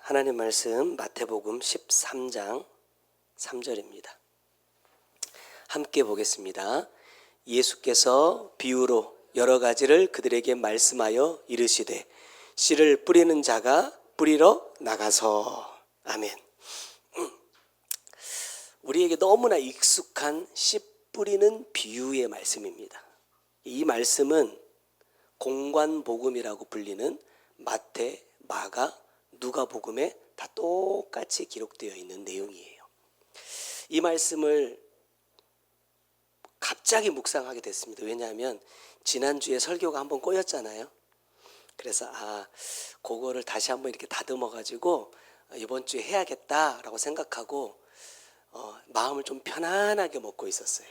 하나님 말씀 마태복음 13장 3절입니다. 함께 보겠습니다. 예수께서 비유로 여러 가지를 그들에게 말씀하여 이르시되 씨를 뿌리는 자가 뿌리러 나가서. 아멘. 우리에게 너무나 익숙한 씨 뿌리는 비유의 말씀입니다. 이 말씀은 공관복음이라고 불리는 마태, 마가, 누가복음에 다 똑같이 기록되어 있는 내용이에요. 이 말씀을 갑자기 묵상하게 됐습니다. 왜냐하면 지난주에 설교가 한번 꼬였잖아요. 그래서 그거를 다시 한번 이렇게 다듬어 가지고 이번 주에 해야겠다라고 생각하고 마음을 좀 편안하게 먹고 있었어요.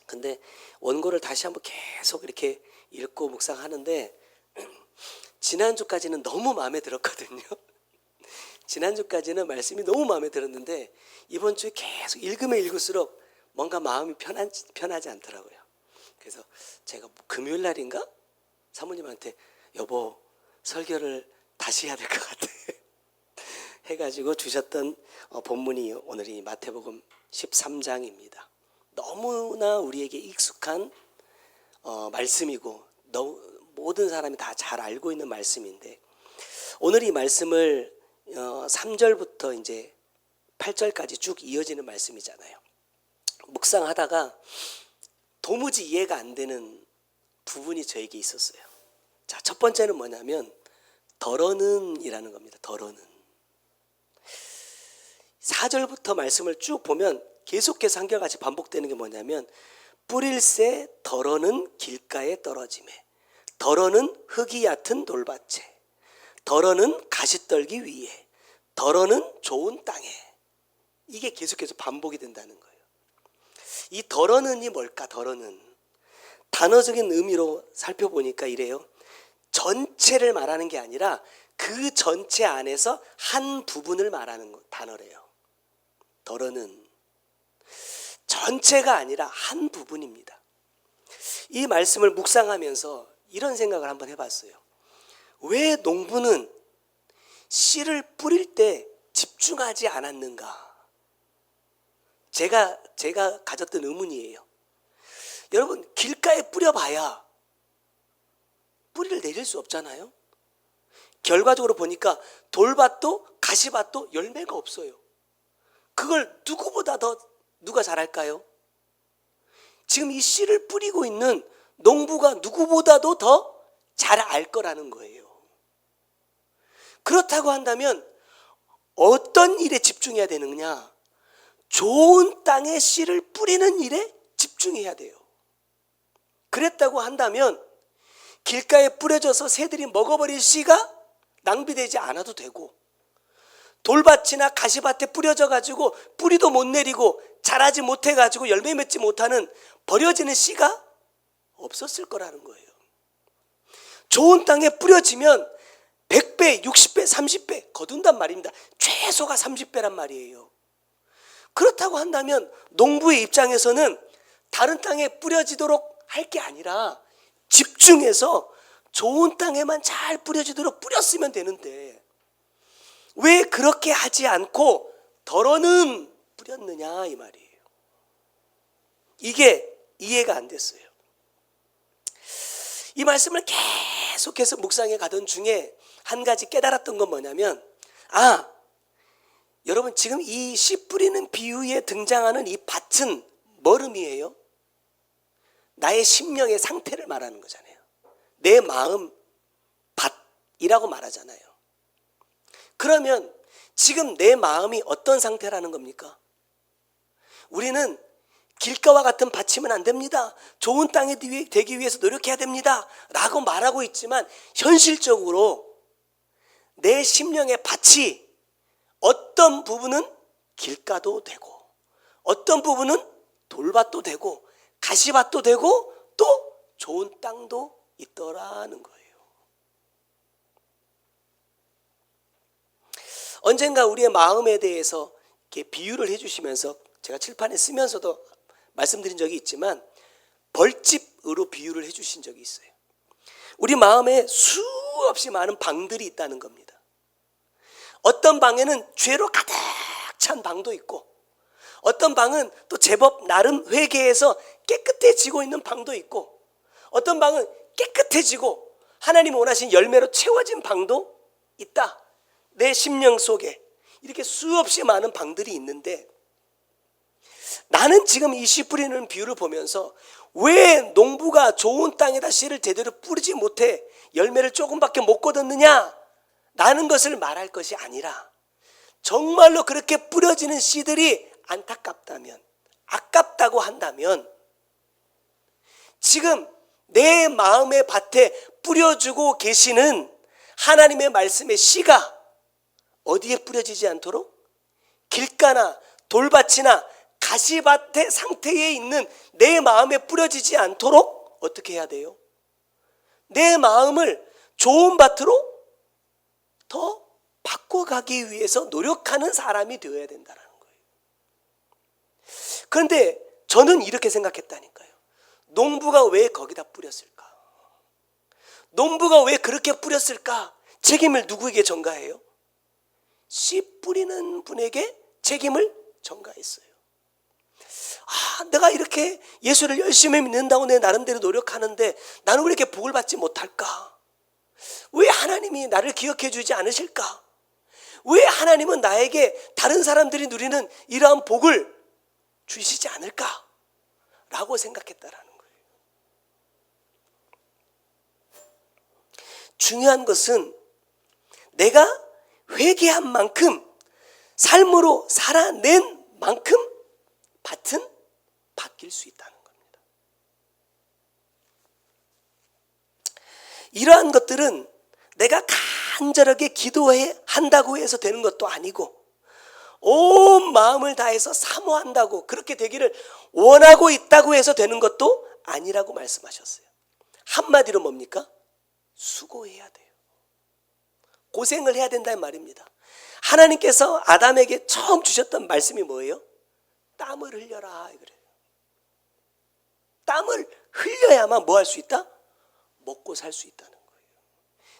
근데 원고를 다시 한번 계속 이렇게 읽고 묵상하는데 지난주까지는 너무 마음에 들었거든요. 지난주까지는 말씀이 너무 마음에 들었는데 이번 주에 계속 읽으면 읽을수록 뭔가 마음이 편하지 않더라고요. 그래서 제가 금요일 날인가 사모님한테 여보 설교를 다시 해야 될 것 같아 해가지고 주셨던 본문이 오늘 이 마태복음 13장입니다. 너무나 우리에게 익숙한 말씀이고 모든 사람이 다 잘 알고 있는 말씀인데 오늘 이 말씀을 3절부터 이제 8절까지 쭉 이어지는 말씀이잖아요. 묵상하다가 도무지 이해가 안 되는 부분이 저에게 있었어요. 자, 첫 번째는 뭐냐면 더러는 이라는 겁니다. 더러는 4절부터 말씀을 쭉 보면 계속해서 한결같이 반복되는 게 뭐냐면 뿌릴새 더러는 길가에 떨어지매 더러는 흙이 얕은 돌밭에 더러는 가시떨기 위에 더러는 좋은 땅에 이게 계속해서 반복이 된다는 거예요. 이 더러는이 뭘까? 더러는 단어적인 의미로 살펴보니까 이래요. 전체를 말하는 게 아니라 그 전체 안에서 한 부분을 말하는 단어래요. 더러는 전체가 아니라 한 부분입니다. 이 말씀을 묵상하면서 이런 생각을 한번 해봤어요. 왜 농부는 씨를 뿌릴 때 집중하지 않았는가? 제가 가졌던 의문이에요. 여러분 길가에 뿌려봐야 뿌리를 내릴 수 없잖아요. 결과적으로 보니까 돌밭도 가시밭도 열매가 없어요. 그걸 누구보다 더 누가 잘할까요? 지금 이 씨를 뿌리고 있는 농부가 누구보다도 더 잘 알 거라는 거예요. 그렇다고 한다면 어떤 일에 집중해야 되느냐? 좋은 땅에 씨를 뿌리는 일에 집중해야 돼요. 그랬다고 한다면 길가에 뿌려져서 새들이 먹어버릴 씨가 낭비되지 않아도 되고 돌밭이나 가시밭에 뿌려져 가지고 뿌리도 못 내리고 자라지 못해 가지고 열매 맺지 못하는 버려지는 씨가 없었을 거라는 거예요. 좋은 땅에 뿌려지면 100배, 60배, 30배 거둔단 말입니다. 최소가 30배란 말이에요. 그렇다고 한다면 농부의 입장에서는 다른 땅에 뿌려지도록 할 게 아니라 집중해서 좋은 땅에만 잘 뿌려지도록 뿌렸으면 되는데 왜 그렇게 하지 않고 더러는 뿌렸느냐 이 말이에요. 이게 이해가 안 됐어요. 이 말씀을 계속해서 묵상해 가던 중에 한 가지 깨달았던 건 뭐냐면 여러분 지금 이 씨 뿌리는 비유에 등장하는 이 밭은 뭘 의미해요? 나의 심령의 상태를 말하는 거잖아요. 내 마음 밭이라고 말하잖아요. 그러면 지금 내 마음이 어떤 상태라는 겁니까? 우리는 길가와 같은 밭이면 안 됩니다. 좋은 땅이 되기 위해서 노력해야 됩니다. 라고 말하고 있지만 현실적으로 내 심령의 밭이 어떤 부분은 길가도 되고 어떤 부분은 돌밭도 되고 가시밭도 되고 또 좋은 땅도 있더라는 거예요. 언젠가 우리의 마음에 대해서 이렇게 비유를 해주시면서 제가 칠판에 쓰면서도 말씀드린 적이 있지만 벌집으로 비유를 해주신 적이 있어요. 우리 마음에 수없이 많은 방들이 있다는 겁니다. 어떤 방에는 죄로 가득 찬 방도 있고, 어떤 방은 또 제법 나름 회개해서 깨끗해지고 있는 방도 있고, 어떤 방은 깨끗해지고 하나님 원하신 열매로 채워진 방도 있다. 내 심령 속에 이렇게 수없이 많은 방들이 있는데, 나는 지금 이 씨 뿌리는 비유를 보면서 왜 농부가 좋은 땅에다 씨를 제대로 뿌리지 못해 열매를 조금밖에 못 거뒀느냐 라는 것을 말할 것이 아니라, 정말로 그렇게 뿌려지는 씨들이 안타깝다면, 아깝다고 한다면, 지금 내 마음의 밭에 뿌려주고 계시는 하나님의 말씀의 씨가 어디에 뿌려지지 않도록 길가나 돌밭이나 가시밭의 상태에 있는 내 마음에 뿌려지지 않도록 어떻게 해야 돼요? 내 마음을 좋은 밭으로 더 바꿔가기 위해서 노력하는 사람이 되어야 된다는 거예요. 그런데 저는 이렇게 생각했다니까요. 농부가 왜 거기다 뿌렸을까? 농부가 왜 그렇게 뿌렸을까? 책임을 누구에게 전가해요? 씨 뿌리는 분에게 책임을 전가했어요. 내가 이렇게 예수를 열심히 믿는다고 내 나름대로 노력하는데 나는 왜 이렇게 복을 받지 못할까? 왜 하나님이 나를 기억해 주지 않으실까? 왜 하나님은 나에게 다른 사람들이 누리는 이러한 복을 주시지 않을까? 라고 생각했다라는 거예요. 중요한 것은 내가 회개한 만큼, 삶으로 살아낸 만큼 밭은 바뀔 수 있다는 겁니다. 이러한 것들은 내가 간절하게 기도한다고 해서 되는 것도 아니고, 온 마음을 다해서 사모한다고, 그렇게 되기를 원하고 있다고 해서 되는 것도 아니라고 말씀하셨어요. 한마디로 뭡니까? 수고해야 돼요. 고생을 해야 된다는 말입니다. 하나님께서 아담에게 처음 주셨던 말씀이 뭐예요? 땀을 흘려라, 그래요. 땀을 흘려야만 뭐 할 수 있다? 먹고 살 수 있다는 거예요.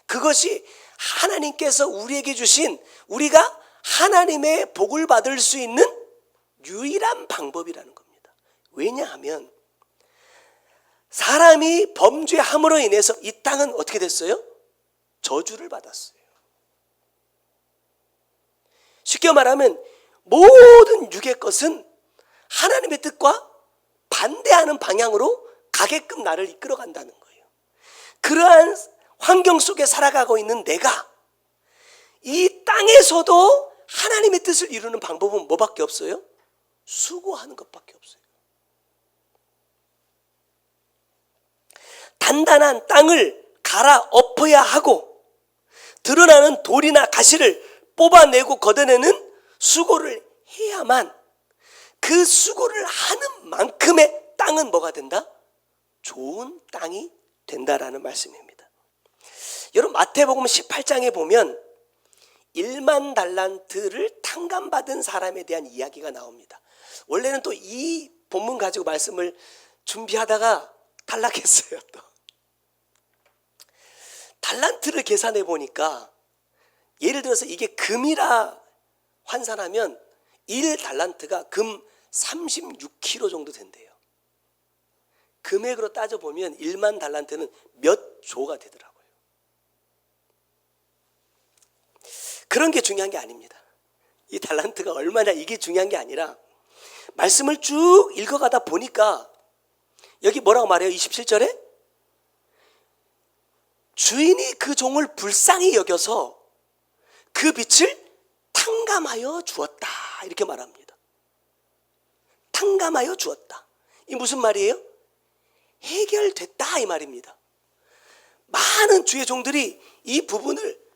그것이 하나님께서 우리에게 주신, 우리가 하나님의 복을 받을 수 있는 유일한 방법이라는 겁니다. 왜냐하면 사람이 범죄함으로 인해서 이 땅은 어떻게 됐어요? 저주를 받았어요. 쉽게 말하면 모든 육의 것은 하나님의 뜻과 반대하는 방향으로 가게끔 나를 이끌어간다는 거예요. 그러한 환경 속에 살아가고 있는 내가 이 땅에서도 하나님의 뜻을 이루는 방법은 뭐밖에 없어요? 수고하는 것밖에 없어요. 단단한 땅을 갈아엎어야 하고, 드러나는 돌이나 가시를 뽑아내고 걷어내는 수고를 해야만, 그 수고를 하는 만큼의 땅은 뭐가 된다? 좋은 땅이 된다라는 말씀입니다. 여러분, 마태복음 18장에 보면 1만 달란트를 탕감받은 사람에 대한 이야기가 나옵니다. 원래는 또 이 본문 가지고 말씀을 준비하다가 탈락했어요. 또 달란트를 계산해 보니까, 예를 들어서 이게 금이라 환산하면 1달란트가 금 36kg 정도 된대요. 금액으로 따져보면 1만 달란트는 몇 조가 되더라고요. 그런 게 중요한 게 아닙니다. 이 달란트가 얼마냐, 이게 중요한 게 아니라, 말씀을 쭉 읽어가다 보니까 여기 뭐라고 말해요? 27절에 주인이 그 종을 불쌍히 여겨서 그 빛을 탕감하여 주었다, 이렇게 말합니다. 탕감하여 주었다. 이 무슨 말이에요? 해결됐다, 이 말입니다. 많은 주의 종들이 이 부분을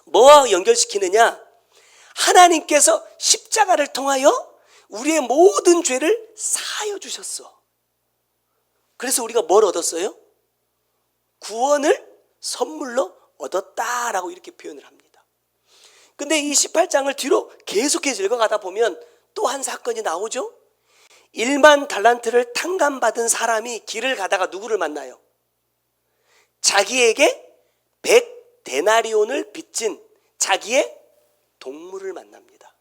뭐와 연결시키느냐? 하나님께서 십자가를 통하여 우리의 모든 죄를 사하여 주셨어. 그래서 우리가 뭘 얻었어요? 구원을 선물로 얻었다라고 이렇게 표현을 합니다. 근데 이 18장을 뒤로 계속해서 읽어가다 보면 또 한 사건이 나오죠. 1만 달란트를 탕감받은 사람이 길을 가다가 누구를 만나요? 자기에게 100데나리온을 빚진 자기의 동물을 만납니다.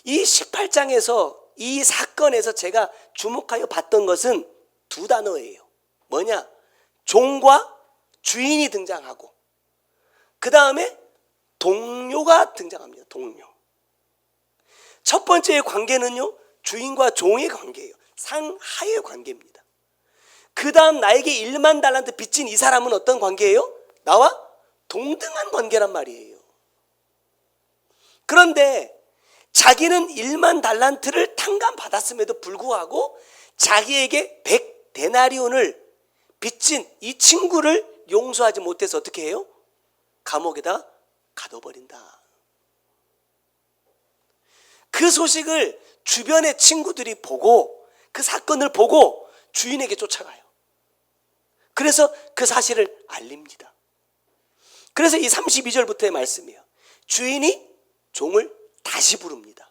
이 18장에서 이 사건에서 제가 주목하여 봤던 것은 두 단어예요. 뭐냐? 종과 주인이 등장하고 그 다음에 동료가 등장합니다. 동료. 첫 번째의 관계는요, 주인과 종의 관계예요. 상하의 관계입니다. 그 다음 나에게 1만 달란트 빚진 이 사람은 어떤 관계예요? 나와 동등한 관계란 말이에요. 그런데 자기는 1만 달란트를 탕감받았음에도 불구하고 자기에게 100데나리온을 빚진 이 친구를 용서하지 못해서 어떻게 해요? 감옥에다 가둬버린다. 그 소식을 주변의 친구들이 보고 그 사건을 보고 주인에게 쫓아가요. 그래서 그 사실을 알립니다. 그래서 이 32절부터의 말씀이에요. 주인이 종을 다시 부릅니다.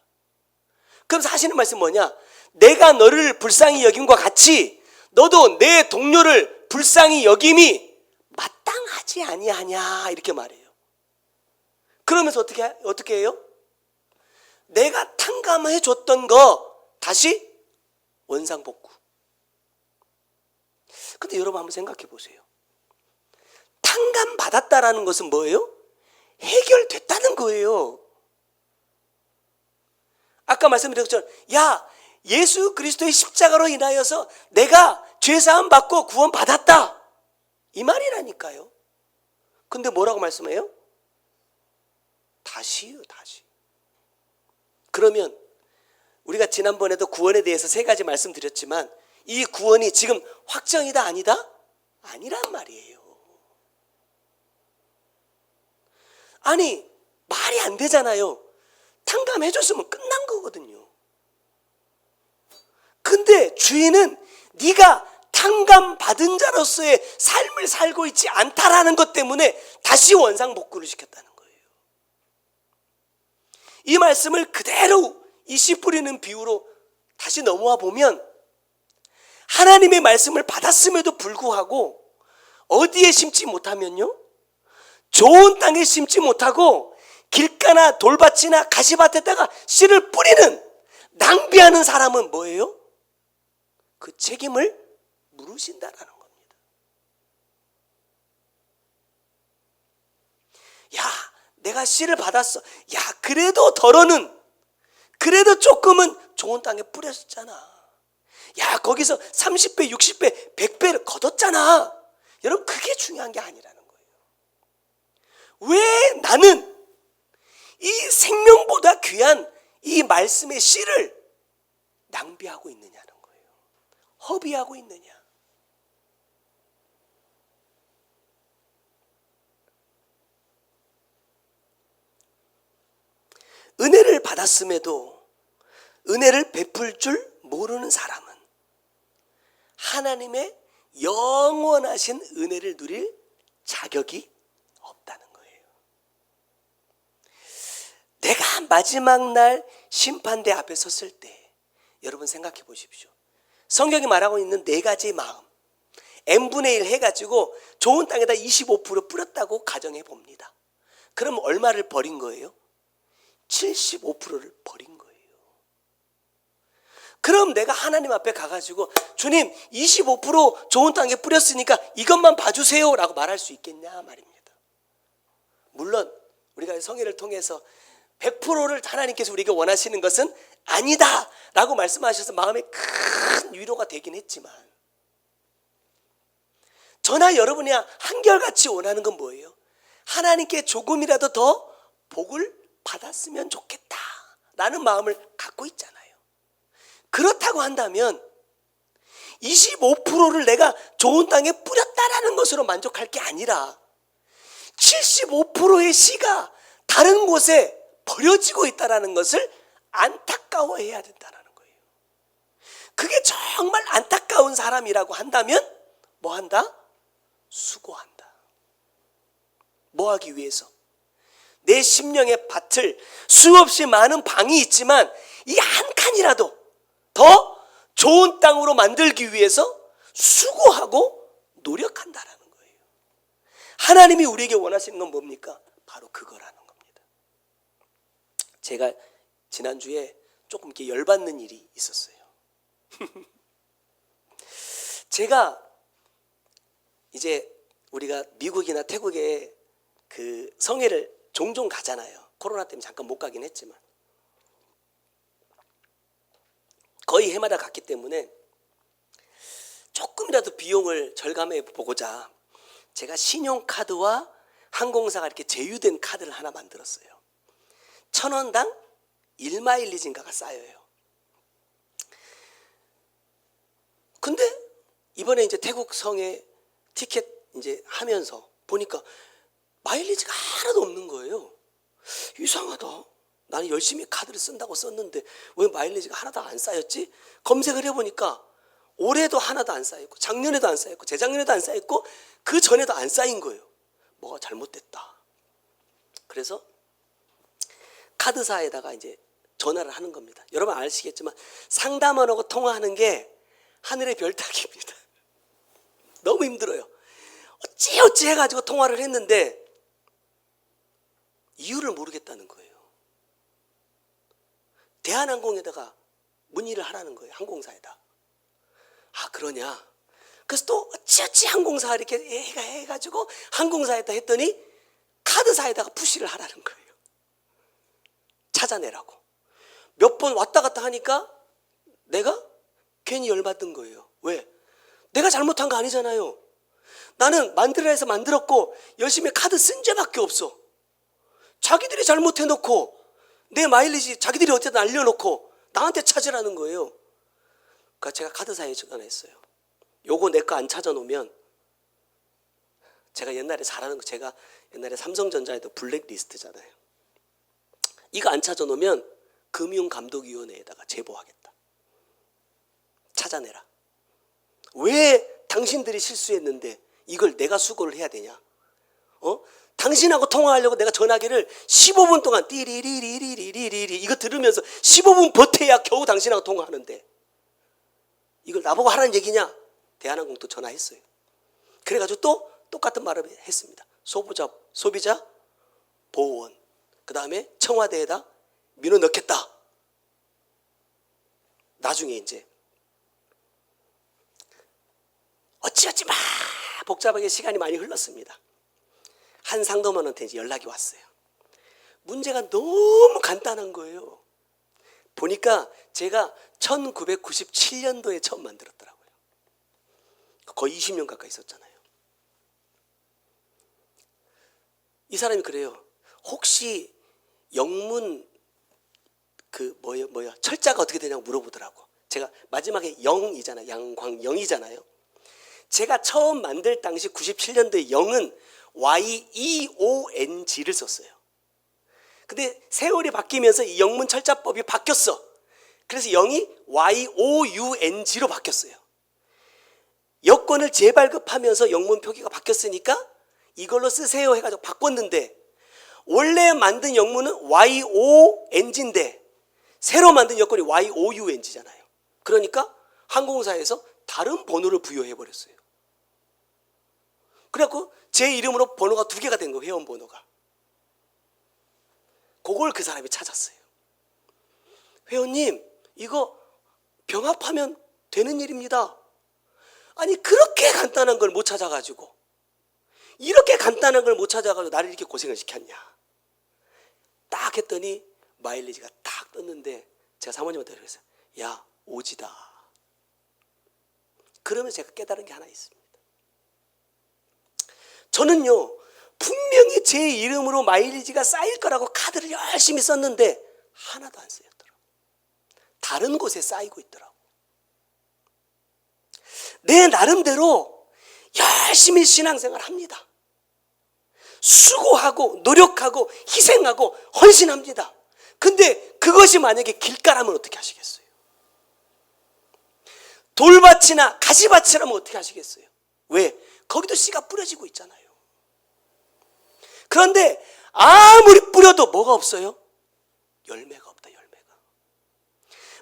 그럼 하시는 말씀 뭐냐? 내가 너를 불쌍히 여김과 같이 너도 내 동료를 불쌍히 여김이 마땅하지 아니하냐 이렇게 말해요. 그러면서 어떻게 해요? 내가 탕감해 줬던 거 다시 원상복구. 근데 여러분 한번 생각해 보세요. 탕감 받았다라는 것은 뭐예요? 해결됐다는 거예요. 아까 말씀드린 것처럼 야, 예수 그리스도의 십자가로 인하여서 내가 죄사함 받고 구원 받았다 이 말이라니까요. 근데 뭐라고 말씀해요? 다시요, 다시. 그러면 우리가 지난번에도 구원에 대해서 3가지 말씀드렸지만 이 구원이 지금 확정이다 아니다? 아니란 말이에요. 아니 말이 안 되잖아요. 탕감해줬으면 끝난 거거든요. 근데 주인은 네가 탕감받은 자로서의 삶을 살고 있지 않다라는 것 때문에 다시 원상복구를 시켰다는 거예요. 이 말씀을 그대로 이 씨 뿌리는 비유로 다시 넘어와 보면 하나님의 말씀을 받았음에도 불구하고 어디에 심지 못하면요, 좋은 땅에 심지 못하고 길가나 돌밭이나 가시밭에다가 씨를 뿌리는 낭비하는 사람은 뭐예요? 그 책임을 물으신다라는 겁니다. 야, 내가 씨를 받았어. 야, 그래도 그래도 조금은 좋은 땅에 뿌렸잖아. 야, 거기서 30배, 60배, 100배를 거뒀잖아. 여러분, 그게 중요한 게 아니라는 거예요. 왜 나는 이 생명보다 귀한 이 말씀의 씨를 낭비하고 있느냐는 거예요. 허비하고 있느냐. 은혜를 받았음에도 은혜를 베풀 줄 모르는 사람은 하나님의 영원하신 은혜를 누릴 자격이 없다는 거예요. 내가 마지막 날 심판대 앞에 섰을 때 여러분 생각해 보십시오. 성경이 말하고 있는 4가지의 마음, n분의 1 해가지고 좋은 땅에다 25% 뿌렸다고 가정해 봅니다. 그럼 얼마를 버린 거예요? 75%를 버린 거예요. 그럼 내가 하나님 앞에 가가지고 주님 25% 좋은 땅에 뿌렸으니까 이것만 봐주세요 라고 말할 수 있겠냐 말입니다. 물론 우리가 성회를 통해서 100%를 하나님께서 우리에게 원하시는 것은 아니다 라고 말씀하셔서 마음에 큰 위로가 되긴 했지만, 저나 여러분이 한결같이 원하는 건 뭐예요? 하나님께 조금이라도 더 복을 받았으면 좋겠다 라는 마음을 갖고 있잖아요. 그렇다고 한다면 25%를 내가 좋은 땅에 뿌렸다라는 것으로 만족할 게 아니라 75%의 씨가 다른 곳에 버려지고 있다는 것을 안타까워해야 된다는 거예요. 그게 정말 안타까운 사람이라고 한다면 뭐 한다? 수고한다. 뭐 하기 위해서? 내 심령의 밭을 수없이 많은 방이 있지만 이 한 칸이라도 더 좋은 땅으로 만들기 위해서 수고하고 노력한다라는 거예요. 하나님이 우리에게 원하시는 건 뭡니까? 바로 그거라는 겁니다. 제가 지난주에 조금 이렇게 열받는 일이 있었어요. 제가 이제 우리가 미국이나 태국에 그 성회를 종종 가잖아요. 코로나 때문에 잠깐 못 가긴 했지만 거의 해마다 갔기 때문에 조금이라도 비용을 절감해 보고자 제가 신용카드와 항공사가 이렇게 제휴된 카드를 하나 만들었어요. 1,000원당 1마일리지인가가 쌓여요. 근데 이번에 이제 태국 성에 티켓 이제 하면서 보니까 마일리지가 하나도 없는 거예요. 이상하다. 나는 열심히 카드를 쓴다고 썼는데 왜 마일리지가 하나도 안 쌓였지? 검색을 해보니까 올해도 하나도 안 쌓였고 작년에도 안 쌓였고 재작년에도 안 쌓였고 그 전에도 안 쌓인 거예요. 뭐가 잘못됐다. 그래서 카드사에다가 이제 전화를 하는 겁니다. 여러분 아시겠지만 상담원하고 통화하는 게 하늘의 별 따기입니다. 너무 힘들어요. 어찌어찌 해가지고 통화를 했는데 이유를 모르겠다는 거예요. 대한항공에다가 문의를 하라는 거예요. 항공사에다. 아 그러냐. 그래서 또 어찌어찌 항공사 이렇게 해가지고 항공사에다 했더니 카드사에다가 푸시를 하라는 거예요. 찾아내라고. 몇 번 왔다 갔다 하니까 내가 괜히 열받은 거예요. 왜? 내가 잘못한 거 아니잖아요. 나는 만들어야 해서 만들었고 열심히 카드 쓴 죄밖에 없어. 자기들이 잘못해놓고 내 마일리지 자기들이 어쨌든 알려놓고 나한테 찾으라는 거예요. 그러니까 제가 카드사에 전화했어요. 요거 내 거 안 찾아놓으면 제가 옛날에 잘하는 거 제가 옛날에 삼성전자에도 블랙리스트잖아요. 이거 안 찾아놓으면 금융감독위원회에다가 제보하겠다. 찾아내라. 왜 당신들이 실수했는데 이걸 내가 수고를 해야 되냐? 당신하고 통화하려고 내가 전화기를 15분 동안 띠리리리리리리리 이거 들으면서 15분 버텨야 겨우 당신하고 통화하는데 이걸 나보고 하라는 얘기냐? 대한항공 또 전화했어요. 그래가지고 또 똑같은 말을 했습니다. 소비자 보호원 그 다음에 청와대에다 민원 넣겠다. 나중에 이제 어찌어찌 막 복잡하게 시간이 많이 흘렀습니다. 한 상담원한테 이제 연락이 왔어요. 문제가 너무 간단한 거예요. 보니까 제가 1997년도에 처음 만들었더라고요. 거의 20년 가까이 있었잖아요. 이 사람이 그래요. 혹시 영문 철자가 어떻게 되냐고 물어보더라고. 제가 마지막에 영이잖아요. 양광영이잖아요. 제가 처음 만들 당시 97년도에 영은 YEONG를 썼어요. 근데 세월이 바뀌면서 이 영문 철자법이 바뀌었어. 그래서 영이 YOUNG로 바뀌었어요. 여권을 재발급하면서 영문 표기가 바뀌었으니까 이걸로 쓰세요 해가지고 바꿨는데 원래 만든 영문은 YONG인데 새로 만든 여권이 YOUNG잖아요. 그러니까 항공사에서 다른 번호를 부여해버렸어요. 그래갖고 제 이름으로 번호가 2개가 된 거예요. 회원 번호가. 그걸 그 사람이 찾았어요. 회원님 이거 병합하면 되는 일입니다. 아니 그렇게 간단한 걸 못 찾아가지고 이렇게 간단한 걸 못 찾아가지고 나를 이렇게 고생을 시켰냐. 딱 했더니 마일리지가 딱 떴는데 제가 사모님한테 그랬어요. 야 오지다. 그러면 제가 깨달은 게 하나 있습니다. 저는요 분명히 제 이름으로 마일리지가 쌓일 거라고 카드를 열심히 썼는데 하나도 안 쓰였더라고. 다른 곳에 쌓이고 있더라고. 내 나름대로 열심히 신앙생활 합니다. 수고하고 노력하고 희생하고 헌신합니다. 근데 그것이 만약에 길가라면 어떻게 하시겠어요? 돌밭이나 가시밭이라면 어떻게 하시겠어요? 왜? 거기도 씨가 뿌려지고 있잖아요. 그런데 아무리 뿌려도 뭐가 없어요? 열매가 없다. 열매가.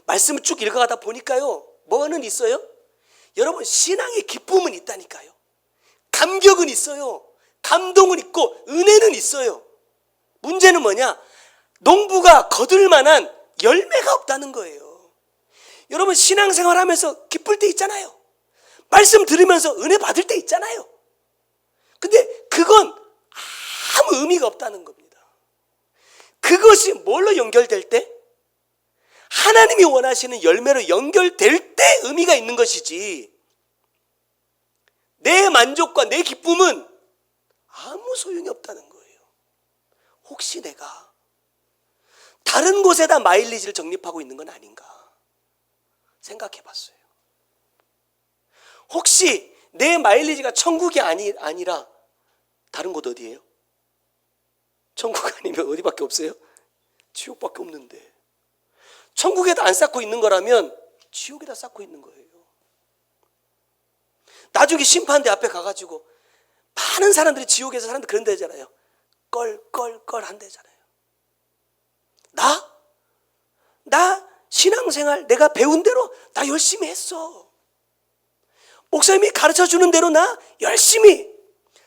말씀을 쭉 읽어가다 보니까요 뭐는 있어요? 여러분 신앙의 기쁨은 있다니까요. 감격은 있어요. 감동은 있고 은혜는 있어요. 문제는 뭐냐? 농부가 거둘 만한 열매가 없다는 거예요. 여러분 신앙생활 하면서 기쁠 때 있잖아요. 말씀 들으면서 은혜 받을 때 있잖아요. 근데 그건 아무 의미가 없다는 겁니다. 그것이 뭘로 연결될 때? 하나님이 원하시는 열매로 연결될 때 의미가 있는 것이지, 내 만족과 내 기쁨은 아무 소용이 없다는 거예요. 혹시 내가 다른 곳에다 마일리지를 적립하고 있는 건 아닌가 생각해 봤어요. 혹시 내 마일리지가 천국이 아니라 다른 곳 어디예요? 천국 아니면 어디밖에 없어요? 지옥밖에 없는데. 천국에다 안 쌓고 있는 거라면 지옥에다 쌓고 있는 거예요. 나중에 심판대 앞에 가가지고 많은 사람들이 지옥에서 사람들 그런 데잖아요. 껄껄껄 한대잖아요. 나 신앙생활 내가 배운 대로 나 열심히 했어. 목사님이 가르쳐 주는 대로 나 열심히,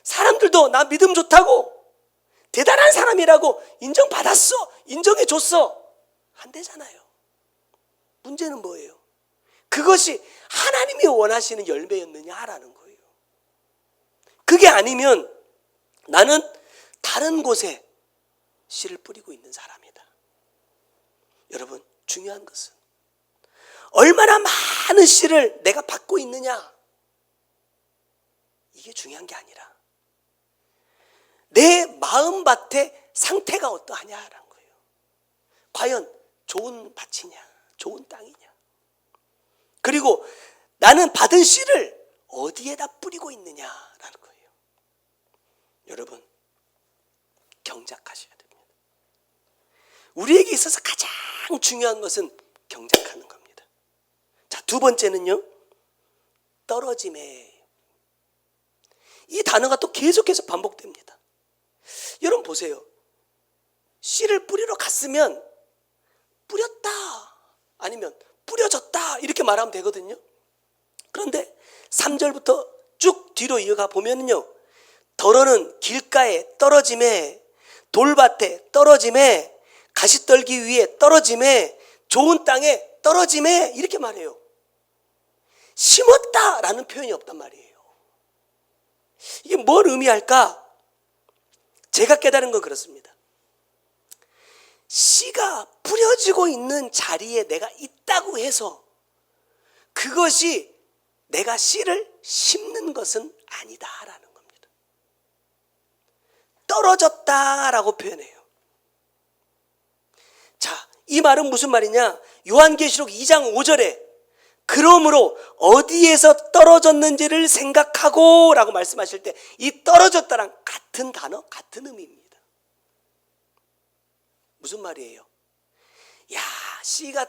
사람들도 나 믿음 좋다고 대단한 사람이라고 인정받았어, 인정해 줬어 한대잖아요. 문제는 뭐예요? 그것이 하나님이 원하시는 열매였느냐라는 거예요. 그게 아니면 나는 다른 곳에 씨를 뿌리고 있는 사람이다. 여러분 중요한 것은 얼마나 많은 씨를 내가 받고 있느냐, 이게 중요한 게 아니라 내 마음밭의 상태가 어떠하냐라는 거예요. 과연 좋은 밭이냐, 좋은 땅이냐, 그리고 나는 받은 씨를 어디에다 뿌리고 있느냐라는 거예요. 여러분 경작하셔야 됩니다. 우리에게 있어서 가장 중요한 것은 경작하는 겁니다. 자, 두 번째는요, 떨어짐에. 이 단어가 또 계속해서 반복됩니다. 여러분 보세요. 씨를 뿌리러 갔으면 뿌렸다 아니면 뿌려졌다 이렇게 말하면 되거든요. 그런데 3절부터 쭉 뒤로 이어가 보면요, 더러는 길가에 떨어짐에, 돌밭에 떨어짐에, 가시떨기 위에 떨어짐에, 좋은 땅에 떨어짐에, 이렇게 말해요. 심었다라는 표현이 없단 말이에요. 이게 뭘 의미할까? 제가 깨달은 건 그렇습니다. 씨가 뿌려지고 있는 자리에 내가 있다고 해서 그것이 내가 씨를 심는 것은 아니다라는 겁니다. 떨어졌다라고 표현해요. 자, 이 말은 무슨 말이냐? 요한계시록 2장 5절에 그러므로 어디에서 떨어졌는지를 생각하고 라고 말씀하실 때 이 떨어졌다랑 같은 단어, 같은 의미입니다. 무슨 말이에요? 야, 씨가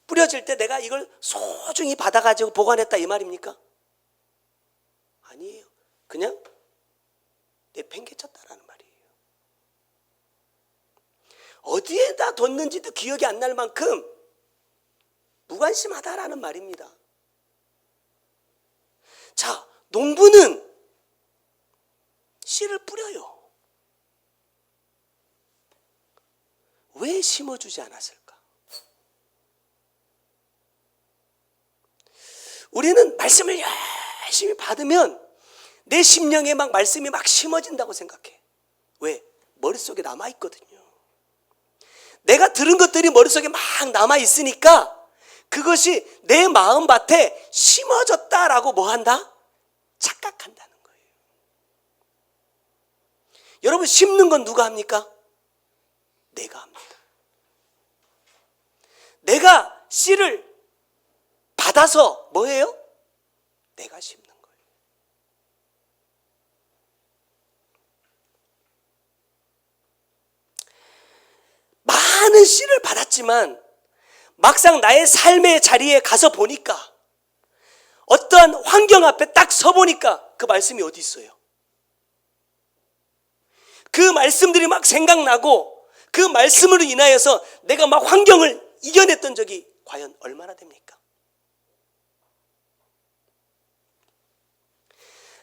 뿌려질 때 내가 이걸 소중히 받아가지고 보관했다 이 말입니까? 아니에요. 그냥 내팽개쳤다라는 말이에요. 어디에다 뒀는지도 기억이 안 날 만큼 무관심하다라는 말입니다. 자, 농부는 씨를 뿌려요. 왜 심어주지 않았을까? 우리는 말씀을 열심히 받으면 내 심령에 막 말씀이 막 심어진다고 생각해. 왜? 머릿속에 남아있거든요. 내가 들은 것들이 머릿속에 막 남아있으니까 그것이 내 마음밭에 심어졌다라고 뭐 한다? 착각한다는 거예요. 여러분 심는 건 누가 합니까? 내가 합니다. 내가 씨를 받아서 뭐예요? 내가 심는 거예요. 많은 씨를 받았지만 막상 나의 삶의 자리에 가서 보니까, 어떠한 환경 앞에 딱 서 보니까 그 말씀이 어디 있어요? 그 말씀들이 막 생각나고 그 말씀으로 인하여서 내가 막 환경을 이겨냈던 적이 과연 얼마나 됩니까?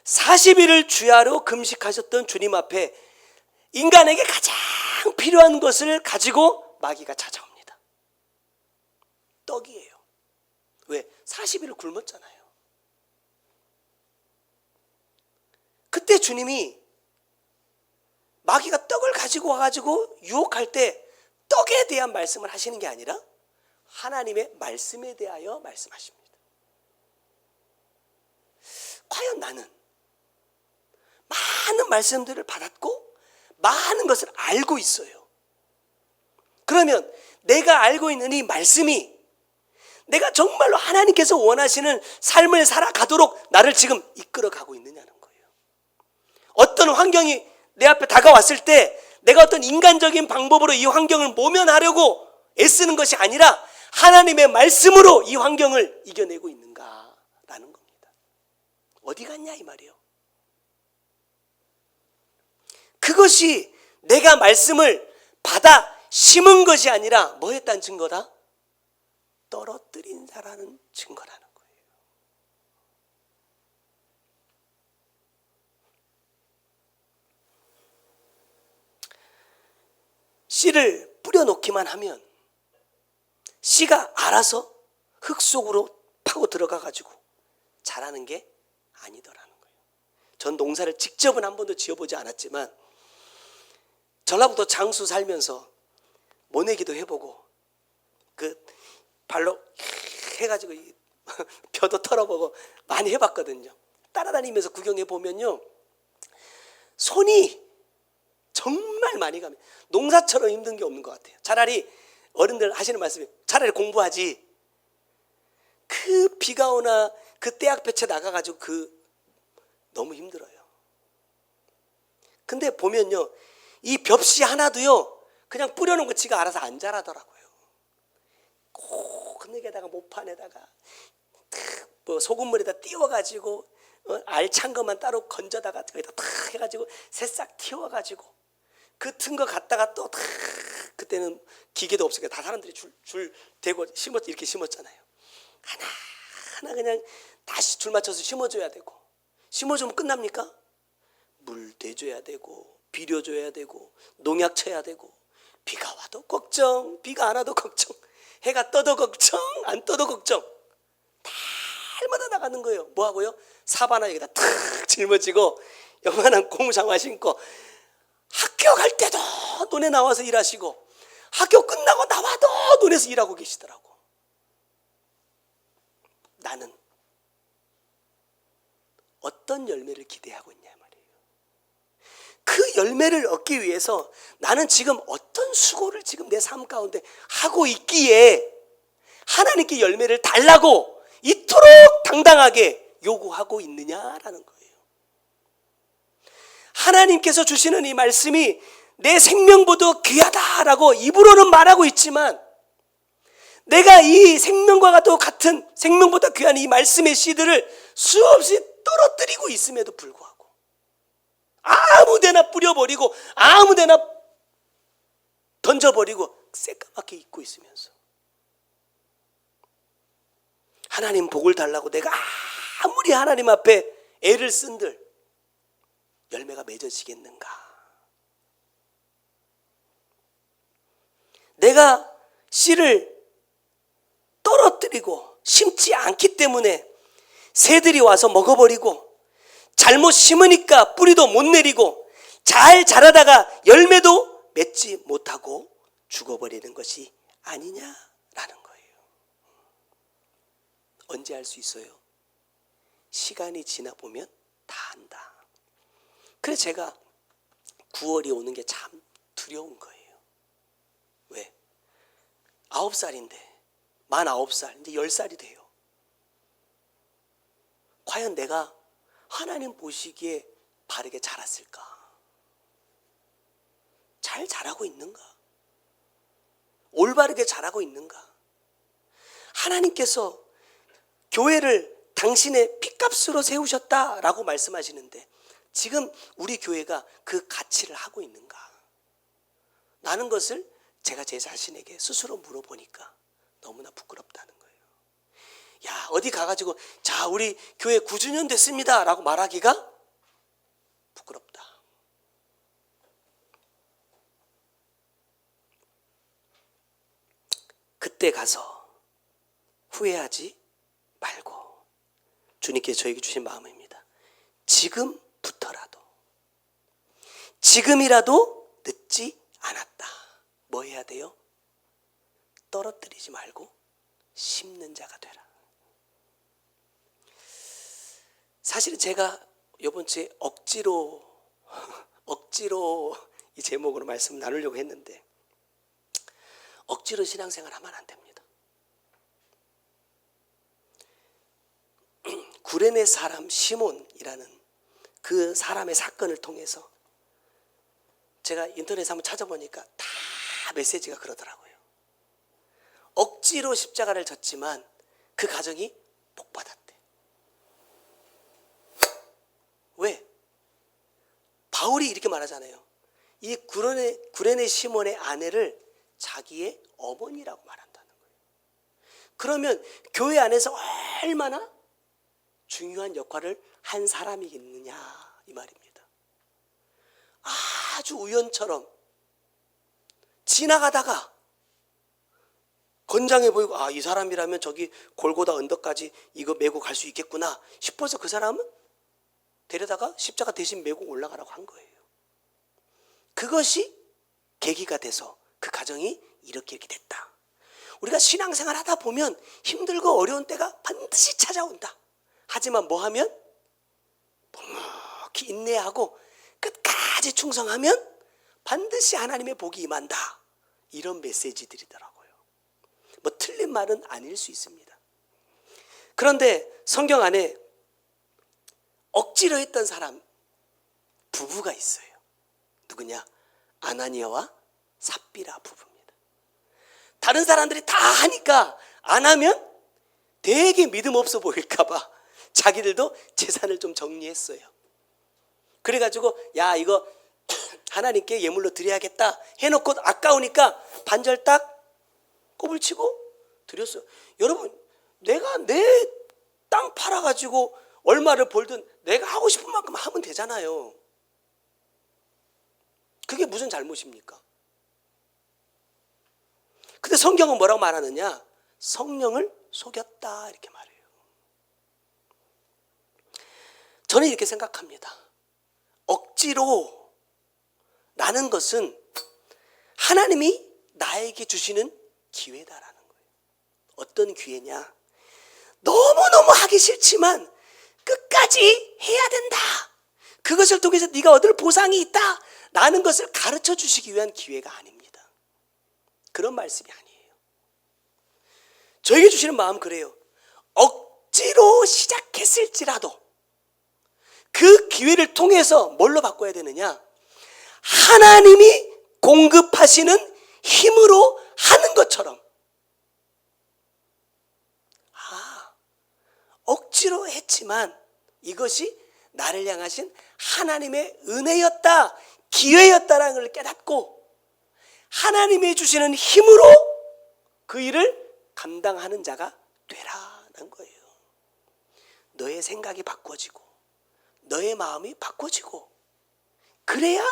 40일을 주야로 금식하셨던 주님 앞에 인간에게 가장 필요한 것을 가지고 마귀가 찾아옵니다. 떡이에요. 왜? 40일을 굶었잖아요. 그때 주님이 마귀가 떡을 가지고 와가지고 유혹할 때 떡에 대한 말씀을 하시는 게 아니라 하나님의 말씀에 대하여 말씀하십니다. 과연 나는 많은 말씀들을 받았고 많은 것을 알고 있어요. 그러면 내가 알고 있는 이 말씀이 내가 정말로 하나님께서 원하시는 삶을 살아가도록 나를 지금 이끌어가고 있느냐는 거예요. 어떤 환경이 내 앞에 다가왔을 때 내가 어떤 인간적인 방법으로 이 환경을 모면하려고 애쓰는 것이 아니라 하나님의 말씀으로 이 환경을 이겨내고 있는가라는 겁니다. 어디 갔냐 이 말이에요. 그것이 내가 말씀을 받아 심은 것이 아니라 뭐 했다는 증거다? 떨어뜨린 자라는 증거라는 거예요. 씨를 뿌려놓기만 하면 씨가 알아서 흙 속으로 파고 들어가가지고 자라는 게 아니더라는 거예요. 전 농사를 직접은 한 번도 지어보지 않았지만 전라북도 장수 살면서 모내기도 해보고 그 발로 해가지고 벼도 털어보고 많이 해봤거든요. 따라다니면서 구경해보면요, 손이 정말 많이 가면 농사처럼 힘든 게 없는 것 같아요. 차라리 어른들 하시는 말씀이 차라리 공부하지, 그 비가 오나 그 떼약볕에 나가가지고 너무 힘들어요. 근데 보면요, 이 벽씨 하나도요 그냥 뿌려놓은 거 지가 알아서 안 자라더라고요. 고근에다가 모판에다가 뭐 소금물에다 띄워가지고 알찬 것만 따로 건져다가 거기다 탁 해가지고 새싹 틔워가지고 그 튼 거 갖다가 또 탁, 그때는 기계도 없으니까 다 사람들이 줄 대고 이렇게 심었잖아요. 하나 그냥 다시 줄 맞춰서 심어줘야 되고, 심어주면 끝납니까? 물 대줘야 되고 비료줘야 되고 농약 쳐야 되고, 비가 와도 걱정, 비가 안 와도 걱정, 해가 떠도 걱정, 안 떠도 걱정, 날마다 나가는 거예요. 뭐 하고요? 사바나 여기다 탁 짊어지고 요만한 고무장화 신고 학교 갈 때도 논에 나와서 일하시고 학교 끝나고 나와도 논에서 일하고 계시더라고. 나는 어떤 열매를 기대하고 있냐 말이에요. 그 열매를 얻기 위해서 나는 지금 어떤 수고를 지금 내 삶 가운데 하고 있기에 하나님께 열매를 달라고 이토록 당당하게 요구하고 있느냐라는 거예요. 하나님께서 주시는 이 말씀이 내 생명보다 귀하다라고 입으로는 말하고 있지만, 내가 이 생명과 같은 생명보다 귀한 이 말씀의 씨들을 수없이 떨어뜨리고 있음에도 불구하고 아무데나 뿌려버리고 아무데나 던져버리고 새까맣게 잊고 있으면서 하나님 복을 달라고 내가 아무리 하나님 앞에 애를 쓴들 열매가 맺어지겠는가? 내가 씨를 떨어뜨리고 심지 않기 때문에 새들이 와서 먹어버리고, 잘못 심으니까 뿌리도 못 내리고 잘 자라다가 열매도 맺지 못하고 죽어버리는 것이 아니냐라는 거예요. 언제 알 수 있어요? 시간이 지나 보면 다 안다. 그래서 제가 9월이 오는 게 참 두려운 거예요. 왜? 9살인데 만 9살, 이제 10살이 돼요. 과연 내가 하나님 보시기에 바르게 자랐을까? 잘 자라고 있는가? 올바르게 자라고 있는가? 하나님께서 교회를 당신의 핏값으로 세우셨다라고 말씀하시는데 지금 우리 교회가 그 가치를 하고 있는가? 라는 것을 제가 제 자신에게 스스로 물어보니까 너무나 부끄럽다는 거예요. 야, 어디 가가지고 자, 우리 교회 9주년 됐습니다 라고 말하기가 부끄럽다. 그때 가서 후회하지 말고 주님께 저에게 주신 마음입니다. 지금이라도 늦지 않았다. 뭐 해야 돼요? 떨어뜨리지 말고 심는 자가 되라. 사실은 제가 이번 주에 억지로 이 제목으로 말씀 나누려고 했는데 억지로 신앙생활 하면 안 됩니다. 구레네 사람 시몬이라는 그 사람의 사건을 통해서 제가 인터넷에 한번 찾아보니까 다 메시지가 그러더라고요. 억지로 십자가를 졌지만 그 가정이 복받았대. 왜? 바울이 이렇게 말하잖아요. 이 구레네 시몬의 아내를 자기의 어머니라고 말한다는 거예요. 그러면 교회 안에서 얼마나 중요한 역할을 한 사람이겠느냐 이 말입니다. 아주 우연처럼 지나가다가 건장해 보이고 이 사람이라면 저기 골고다 언덕까지 이거 메고 갈 수 있겠구나 싶어서 그 사람은 데려다가 십자가 대신 메고 올라가라고 한 거예요. 그것이 계기가 돼서 그 가정이 이렇게 됐다. 우리가 신앙생활 하다 보면 힘들고 어려운 때가 반드시 찾아온다. 하지만 뭐 하면? 묵묵히 인내하고 끝까지 충성하면 반드시 하나님의 복이 임한다. 이런 메시지들이더라고요. 뭐 틀린 말은 아닐 수 있습니다. 그런데 성경 안에 억지로 했던 사람 부부가 있어요. 누구냐? 아나니아와 삽비라 부부입니다. 다른 사람들이 다 하니까 안 하면 되게 믿음 없어 보일까 봐 자기들도 재산을 좀 정리했어요. 그래가지고 야 이거 하나님께 예물로 드려야겠다 해놓고 아까우니까 반절 딱 꼽을 치고 드렸어요. 여러분 내가 내 땅 팔아가지고 얼마를 벌든 내가 하고 싶은 만큼 하면 되잖아요. 그게 무슨 잘못입니까? 근데 성경은 뭐라고 말하느냐? 성령을 속였다 이렇게 말해요. 저는 이렇게 생각합니다. 억지로 라는 것은 하나님이 나에게 주시는 기회다라는 거예요. 어떤 기회냐? 너무너무 하기 싫지만 끝까지 해야 된다. 그것을 통해서 네가 얻을 보상이 있다 라는 것을 가르쳐 주시기 위한 기회가 아닙니다. 그런 말씀이 아니에요. 저에게 주시는 마음 그래요. 억지로 시작했을지라도 그 기회를 통해서 뭘로 바꿔야 되느냐? 하나님이 공급하시는 힘으로 하는 것처럼. 억지로 했지만 이것이 나를 향하신 하나님의 은혜였다, 기회였다라는 걸 깨닫고 하나님이 주시는 힘으로 그 일을 감당하는 자가 되라는 거예요. 너의 생각이 바꿔지고 너의 마음이 바꿔지고 그래야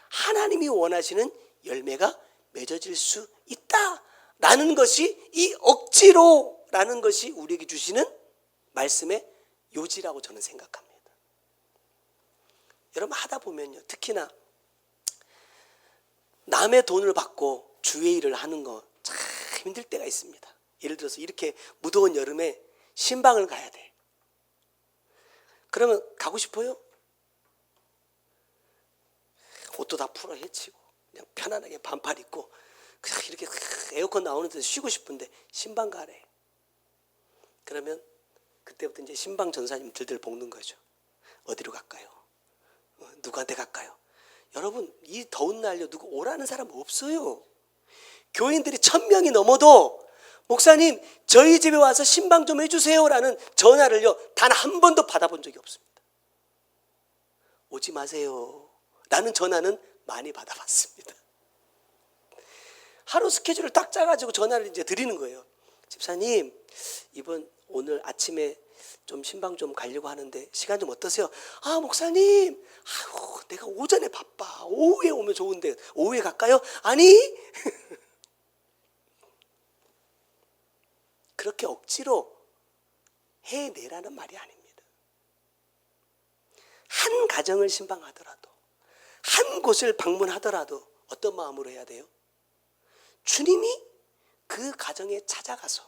하나님이 원하시는 열매가 맺어질 수 있다라는 것이 이 억지로라는 것이 우리에게 주시는 말씀의 요지라고 저는 생각합니다. 여러분 하다 보면요, 특히나 남의 돈을 받고 주의 일을 하는 거 참 힘들 때가 있습니다. 예를 들어서 이렇게 무더운 여름에 신방을 가야 돼. 그러면 가고 싶어요? 옷도 다 풀어 헤치고 그냥 편안하게 반팔 입고 그냥 이렇게 에어컨 나오는 데서 쉬고 싶은데 신방 가래. 그러면 그때부터 이제 신방 전사님 들들 볶는 거죠. 어디로 갈까요? 누구한테 갈까요? 여러분 이 더운 날요 누구 오라는 사람 없어요. 교인들이 1000명이 넘어도 목사님 저희 집에 와서 신방 좀 해주세요라는 전화를요 단 한 번도 받아본 적이 없습니다. 오지 마세요 라는 전화는 많이 받아봤습니다. 하루 스케줄을 딱 짜가지고 전화를 이제 드리는 거예요. 집사님 오늘 아침에 좀 신방 좀 가려고 하는데 시간 좀 어떠세요? 목사님 내가 오전에 바빠. 오후에 오면 좋은데 오후에 갈까요? 아니 그렇게 억지로 해내라는 말이 아닙니다. 한 가정을 신방하더라도, 한 곳을 방문하더라도 어떤 마음으로 해야 돼요? 주님이 그 가정에 찾아가서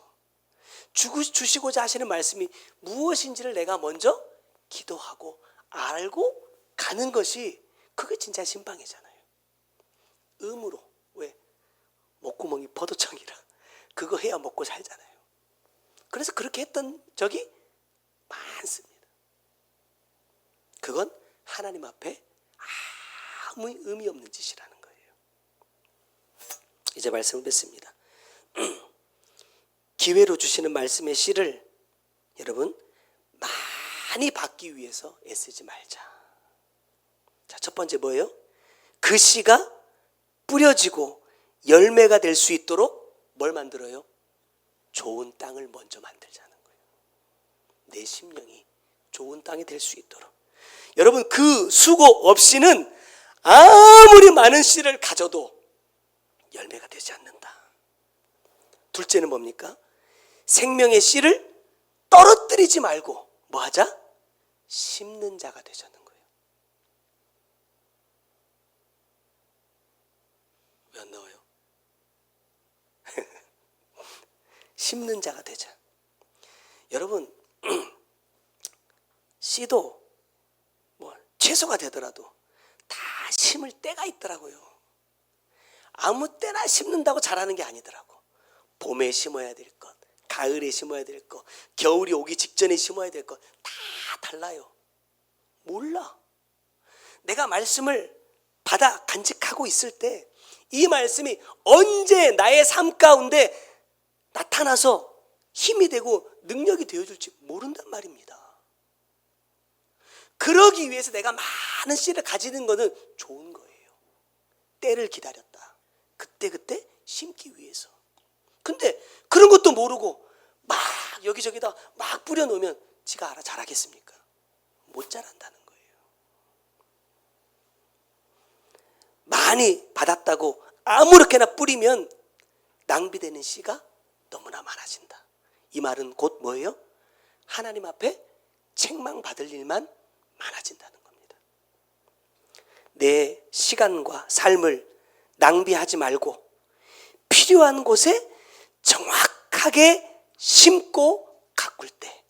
주시고자 하시는 말씀이 무엇인지를 내가 먼저 기도하고 알고 가는 것이, 그게 진짜 신방이잖아요. 의무로. 왜? 목구멍이 포도청이라 그거 해야 먹고 살잖아요. 그래서 그렇게 했던 적이 많습니다. 그건 하나님 앞에 아무 의미 없는 짓이라는 거예요. 이제 말씀을 뵙습니다. 기회로 주시는 말씀의 씨를 여러분 많이 받기 위해서 애쓰지 말자. 자, 첫 번째 뭐예요? 그 씨가 뿌려지고 열매가 될 수 있도록 뭘 만들어요? 좋은 땅을 먼저 만들자는 거예요. 내 심령이 좋은 땅이 될 수 있도록. 여러분, 그 수고 없이는 아무리 많은 씨를 가져도 열매가 되지 않는다. 둘째는 뭡니까? 생명의 씨를 떨어뜨리지 말고 뭐 하자? 심는 자가 되자는 거예요. 왜 안 나와요? 심는 자가 되자. 여러분, 씨도 뭐 채소가 되더라도 다 심을 때가 있더라고요. 아무 때나 심는다고 자라는 게 아니더라고. 봄에 심어야 될 것, 가을에 심어야 될 것, 겨울이 오기 직전에 심어야 될 것 다 달라요. 몰라. 내가 말씀을 받아 간직하고 있을 때 이 말씀이 언제 나의 삶 가운데 나타나서 힘이 되고 능력이 되어줄지 모른단 말입니다. 그러기 위해서 내가 많은 씨를 가지는 것은 좋은 거예요. 때를 기다렸다. 그때 심기 위해서. 근데 그런 것도 모르고 막 여기저기다 막 뿌려놓으면 지가 알아 자라겠습니까? 못 자란다는 거예요. 많이 받았다고 아무렇게나 뿌리면 낭비되는 씨가 너무나 많아진다. 이 말은 곧 뭐예요? 하나님 앞에 책망받을 일만 많아진다는 겁니다. 내 시간과 삶을 낭비하지 말고 필요한 곳에 정확하게 심고 가꿀 때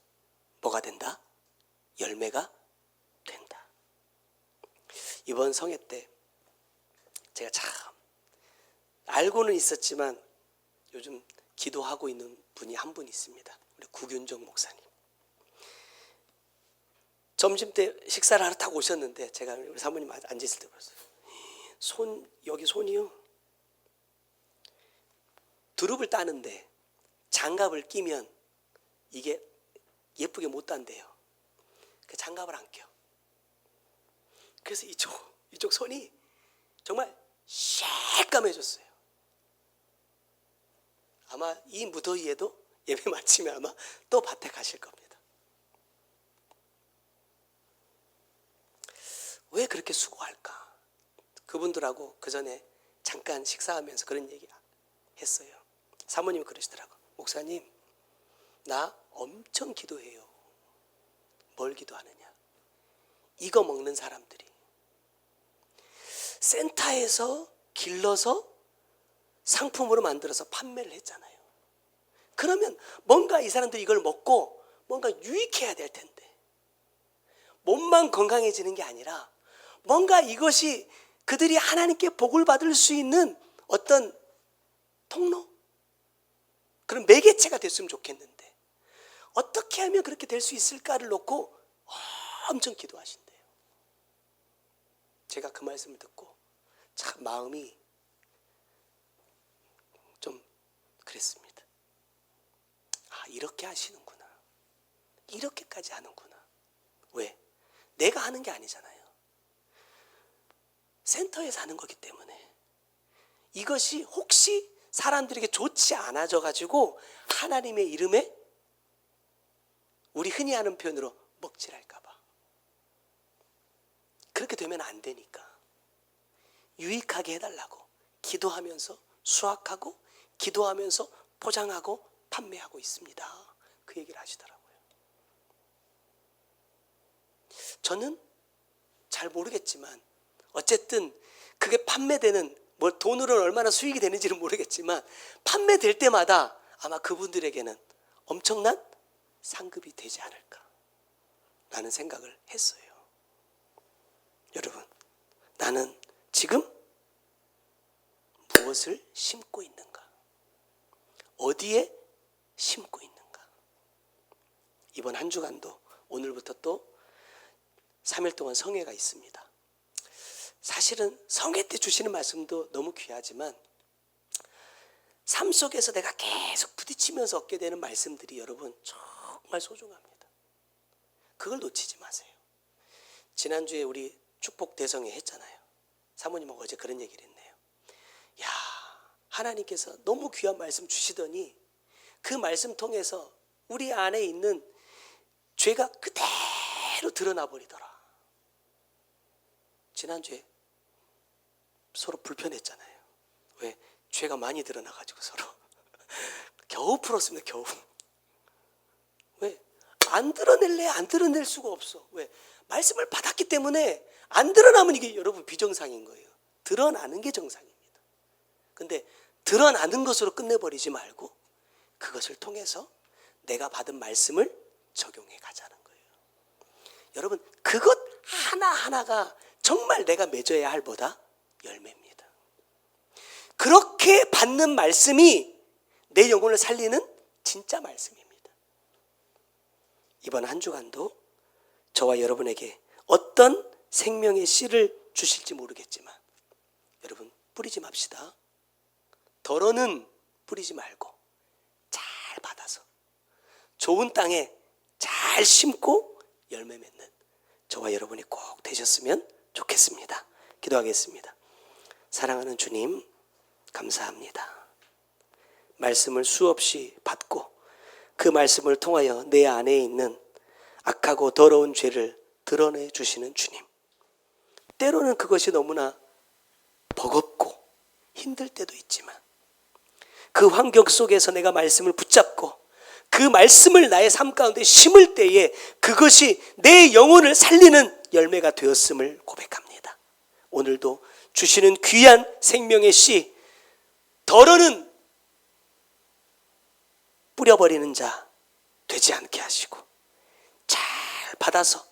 뭐가 된다? 열매가 된다. 이번 성회 때 제가 참 알고는 있었지만 요즘 기도하고 있는 분이 한 분 있습니다. 우리 구균정 목사님. 점심 때 식사를 하러 딱 오셨는데 제가 우리 사모님 앉아있을 때 봤어요. 여기 손이요. 두릅을 따는데 장갑을 끼면 이게 예쁘게 못 딴대요. 그 장갑을 안 껴. 그래서 이쪽 손이 정말 새까매졌어요. 아마 이 무더위에도 예배 마치면 아마 또 밭에 가실 겁니다. 왜 그렇게 수고할까? 그분들하고 그 전에 잠깐 식사하면서 그런 얘기 했어요. 사모님이 그러시더라고. 목사님, 나 엄청 기도해요. 뭘 기도하느냐? 이거 먹는 사람들이 센터에서 길러서 상품으로 만들어서 판매를 했잖아요. 그러면 뭔가 이 사람들이 이걸 먹고 뭔가 유익해야 될 텐데 몸만 건강해지는 게 아니라 뭔가 이것이 그들이 하나님께 복을 받을 수 있는 어떤 통로? 그런 매개체가 됐으면 좋겠는데 어떻게 하면 그렇게 될 수 있을까를 놓고 엄청 기도하신대요. 제가 그 말씀을 듣고 참 마음이 좀 그랬습니다. 이렇게 하시는구나. 이렇게까지 하는구나. 왜? 내가 하는 게 아니잖아요. 센터에서 하는 거기 때문에 이것이 혹시 사람들에게 좋지 않아져 가지고 하나님의 이름에 우리 흔히 하는 표현으로 먹칠할까 봐. 그렇게 되면 안 되니까 유익하게 해달라고 기도하면서 수확하고 기도하면서 포장하고 판매하고 있습니다. 그 얘기를 하시더라고요. 저는 잘 모르겠지만 어쨌든 그게 판매되는, 뭐 돈으로는 얼마나 수익이 되는지는 모르겠지만 판매될 때마다 아마 그분들에게는 엄청난 상급이 되지 않을까라는 생각을 했어요. 여러분, 나는 지금 무엇을 심고 있는가? 어디에 심고 있는가? 이번 한 주간도 오늘부터 또 3일 동안 성회가 있습니다. 사실은 성회 때 주시는 말씀도 너무 귀하지만 삶 속에서 내가 계속 부딪히면서 얻게 되는 말씀들이 여러분 정말 소중합니다. 그걸 놓치지 마세요. 지난주에 우리 축복 대성회 했잖아요. 사모님하고 어제 그런 얘기를 했네요. 야, 하나님께서 너무 귀한 말씀 주시더니 그 말씀 통해서 우리 안에 있는 죄가 그대로 드러나 버리더라. 지난주에 서로 불편했잖아요. 왜? 죄가 많이 드러나가지고 서로 겨우 풀었습니다. 겨우. 왜? 안 드러낼래? 안 드러낼 수가 없어. 왜? 말씀을 받았기 때문에 안 드러나면 이게 여러분 비정상인 거예요. 드러나는 게 정상입니다. 근데 드러나는 것으로 끝내버리지 말고 그것을 통해서 내가 받은 말씀을 적용해 가자는 거예요. 여러분, 그것 하나하나가 정말 내가 맺어야 할 뭐다? 열매입니다. 그렇게 받는 말씀이 내 영혼을 살리는 진짜 말씀입니다. 이번 한 주간도 저와 여러분에게 어떤 생명의 씨를 주실지 모르겠지만 여러분, 뿌리지 맙시다. 덜어는 뿌리지 말고 잘 받아서 좋은 땅에 잘 심고 열매 맺는 저와 여러분이 꼭 되셨으면 좋겠습니다. 기도하겠습니다. 사랑하는 주님, 감사합니다. 말씀을 수없이 받고 그 말씀을 통하여 내 안에 있는 악하고 더러운 죄를 드러내 주시는 주님. 때로는 그것이 너무나 버겁고 힘들 때도 있지만 그 환경 속에서 내가 말씀을 붙잡고 그 말씀을 나의 삶 가운데 심을 때에 그것이 내 영혼을 살리는 열매가 되었음을 고백합니다. 오늘도 주시는 귀한 생명의 씨, 덜어는 뿌려버리는 자 되지 않게 하시고 잘 받아서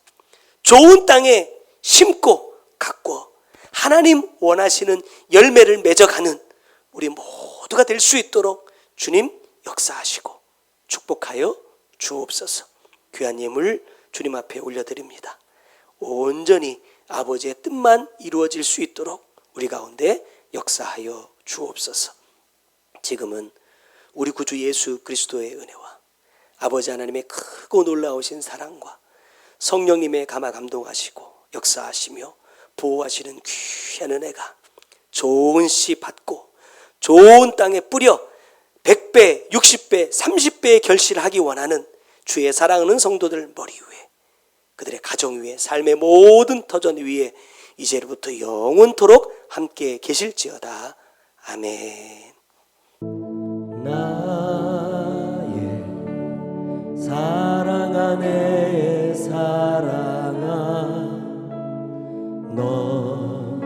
좋은 땅에 심고 가꾸어 하나님 원하시는 열매를 맺어가는 우리 모두가 될 수 있도록 주님 역사하시고 축복하여 주옵소서. 귀한 예물 주님 앞에 올려드립니다. 온전히 아버지의 뜻만 이루어질 수 있도록 우리 가운데 역사하여 주옵소서. 지금은 우리 구주 예수 그리스도의 은혜와 아버지 하나님의 크고 놀라우신 사랑과 성령님의 감화 감동하시고 역사하시며 보호하시는 귀한 은혜가 좋은 씨 받고 좋은 땅에 뿌려 100배, 60배, 30배의 결실을 하기 원하는 주의 사랑하는 성도들 머리 위에, 그들의 가정 위에, 삶의 모든 터전 위에 이제로부터 영원토록 함께 계실지어다. 아멘. 나의 사랑아, 내 사랑아, 너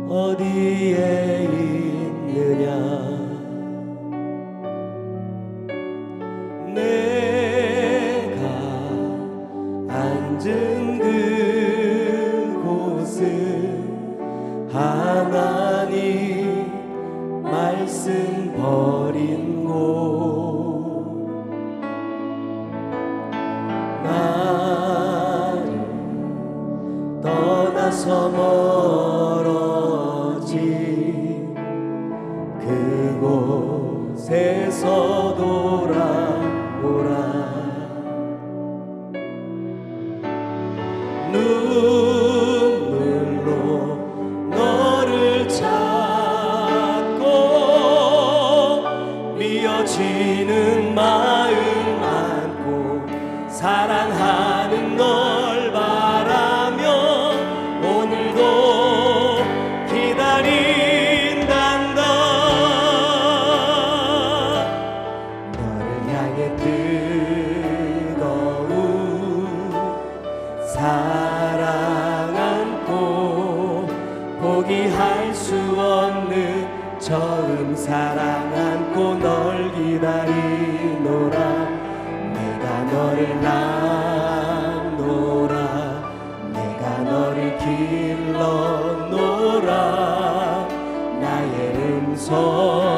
어디에 있느냐? 내가 앉은 그곳은 하나님 말씀 버린 곳. 나를 떠나서 멀어진 그곳에서 돌아오라. 눈물로 너를 찾고 미어지는 마음 안고 사랑하는 널 바라며 오늘도 기다린단다. 나를 정의할 수 없는 처음 사랑 안고 널 기다리노라. 내가 너를 낳노라. 내가 너를 길러노라. 나의 음성